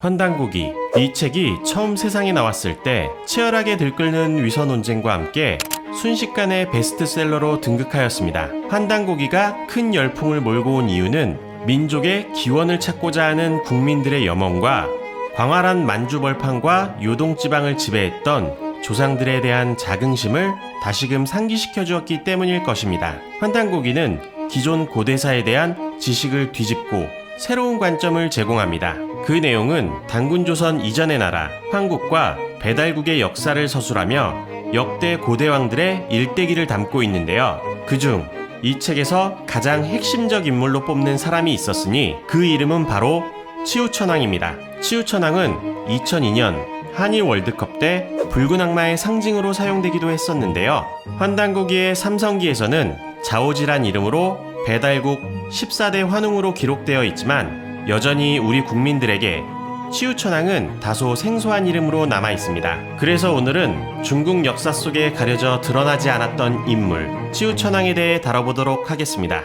환단고기. 이 책이 처음 세상에 나왔을 때 치열하게 들끓는 위서 논쟁과 함께 순식간에 베스트셀러로 등극하였습니다. 환단고기가 큰 열풍을 몰고 온 이유는 민족의 기원을 찾고자 하는 국민들의 염원과 광활한 만주벌판과 요동지방을 지배했던 조상들에 대한 자긍심을 다시금 상기시켜 주었기 때문일 것입니다. 환단고기는 기존 고대사에 대한 지식을 뒤집고 새로운 관점을 제공합니다. 그 내용은 단군조선 이전의 나라 황국과 배달국의 역사를 서술하며 역대 고대왕들의 일대기를 담고 있는데요. 그중 이 책에서 가장 핵심적 인물로 뽑는 사람이 있었으니 그 이름은 바로 치우천왕입니다. 치우천왕은 2002년 한일 월드컵 때 붉은 악마의 상징으로 사용되기도 했었는데요. 환단고기의 삼성기에서는 자오지란 이름으로 배달국 14대 환웅으로 기록되어 있지만 여전히 우리 국민들에게 치우천왕은 다소 생소한 이름으로 남아 있습니다. 그래서 오늘은 중국 역사 속에 가려져 드러나지 않았던 인물 치우천왕에 대해 다뤄보도록 하겠습니다.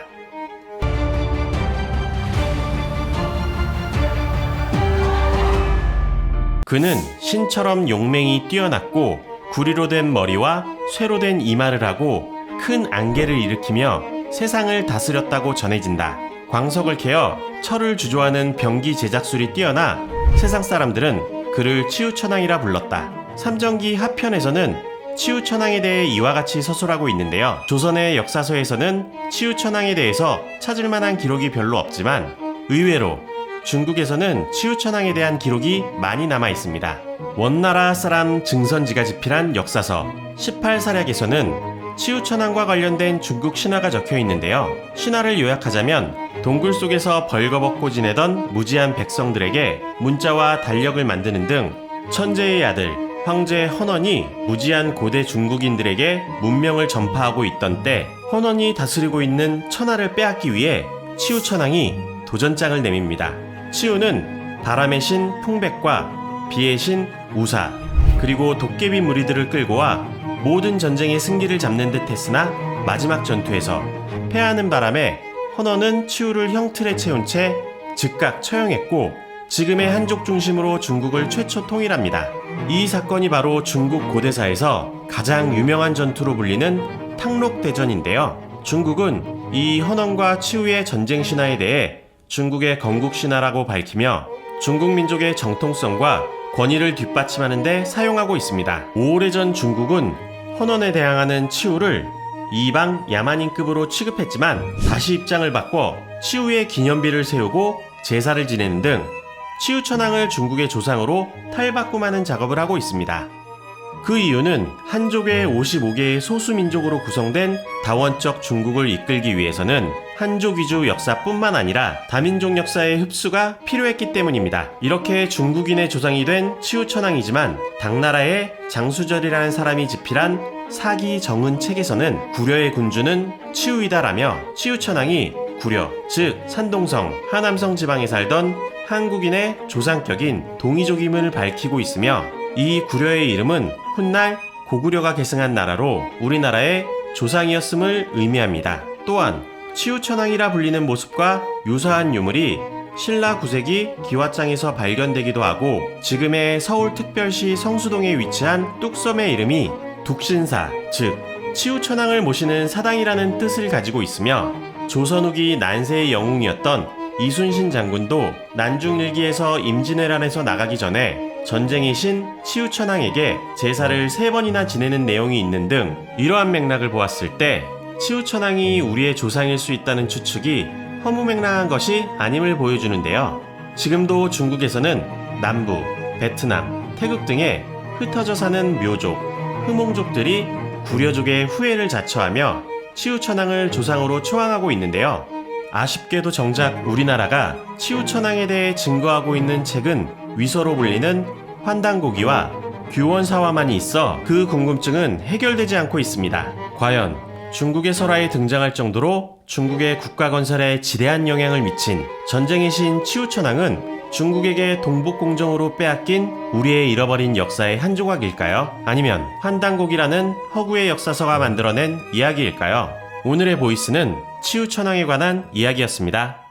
그는 신처럼 용맹이 뛰어났고 구리로 된 머리와 쇠로 된 이마를 하고 큰 안개를 일으키며 세상을 다스렸다고 전해진다. 광석을 캐어 철을 주조하는 병기 제작술이 뛰어나 세상 사람들은 그를 치우천왕이라 불렀다. 삼정기 하편에서는 치우천왕에 대해 이와 같이 서술하고 있는데요. 조선의 역사서에서는 치우천왕에 대해서 찾을 만한 기록이 별로 없지만 의외로 중국에서는 치우천왕에 대한 기록이 많이 남아 있습니다. 원나라 사람 증선지가 집필한 역사서 18사략에서는 치우천왕과 관련된 중국 신화가 적혀 있는데요. 신화를 요약하자면 동굴 속에서 벌거벗고 지내던 무지한 백성들에게 문자와 달력을 만드는 등 천재의 아들 황제 헌원이 무지한 고대 중국인들에게 문명을 전파하고 있던 때 헌원이 다스리고 있는 천하를 빼앗기 위해 치우천왕이 도전장을 내밉니다. 치우는 바람의 신 풍백과 비의 신 우사 그리고 도깨비 무리들을 끌고 와 모든 전쟁의 승기를 잡는 듯 했으나 마지막 전투에서 패하는 바람에 헌원은 치우를 형틀에 채운 채 즉각 처형했고 지금의 한족 중심으로 중국을 최초 통일합니다. 이 사건이 바로 중국 고대사에서 가장 유명한 전투로 불리는 탕록대전인데요. 중국은 이 헌원과 치우의 전쟁 신화에 대해 중국의 건국신화라고 밝히며 중국 민족의 정통성과 권위를 뒷받침하는 데 사용하고 있습니다. 오래전 중국은 헌원에 대항하는 치우를 이방 야만인급으로 취급했지만 다시 입장을 바꿔 치우의 기념비를 세우고 제사를 지내는 등 치우천왕을 중국의 조상으로 탈바꿈하는 작업을 하고 있습니다. 그 이유는 한족의 55개의 소수민족으로 구성된 다원적 중국을 이끌기 위해서는 한족 위주 역사뿐만 아니라 다민족 역사의 흡수가 필요했기 때문입니다. 이렇게 중국인의 조상이 된 치우천왕이지만 당나라의 장수절이라는 사람이 집필한 사기 정은 책에서는 구려의 군주는 치우이다라며 치우천왕이 구려, 즉 산동성, 하남성 지방에 살던 한국인의 조상격인 동이족임을 밝히고 있으며 이 구려의 이름은 훗날 고구려가 계승한 나라로 우리나라의 조상이었음을 의미합니다. 또한 치우천왕이라 불리는 모습과 유사한 유물이 신라 구세기 기와장에서 발견되기도 하고 지금의 서울특별시 성수동에 위치한 뚝섬의 이름이 둑신사, 즉 치우천왕을 모시는 사당이라는 뜻을 가지고 있으며 조선 후기 난세의 영웅이었던 이순신 장군도 난중일기에서 임진왜란에서 나가기 전에 전쟁의 신 치우천왕에게 제사를 3번이나 지내는 내용이 있는 등 이러한 맥락을 보았을 때 치우천왕이 우리의 조상일 수 있다는 추측이 허무맹랑한 것이 아님을 보여주는데요. 지금도 중국에서는 남부, 베트남, 태국 등에 흩어져 사는 묘족, 흐몽족들이 구려족의 후예를 자처하며 치우천왕을 조상으로 초항하고 있는데요. 아쉽게도 정작 우리나라가 치우천왕에 대해 증거하고 있는 책은 위서로 불리는 환단고기와 규원사화만이 있어 그 궁금증은 해결되지 않고 있습니다. 과연 중국의 설화에 등장할 정도로 중국의 국가 건설에 지대한 영향을 미친 전쟁의 신 치우천왕은 중국에게 동북공정으로 빼앗긴 우리의 잃어버린 역사의 한 조각일까요? 아니면 환단고기라는 허구의 역사서가 만들어낸 이야기일까요? 오늘의 보이스는 치우천왕에 관한 이야기였습니다.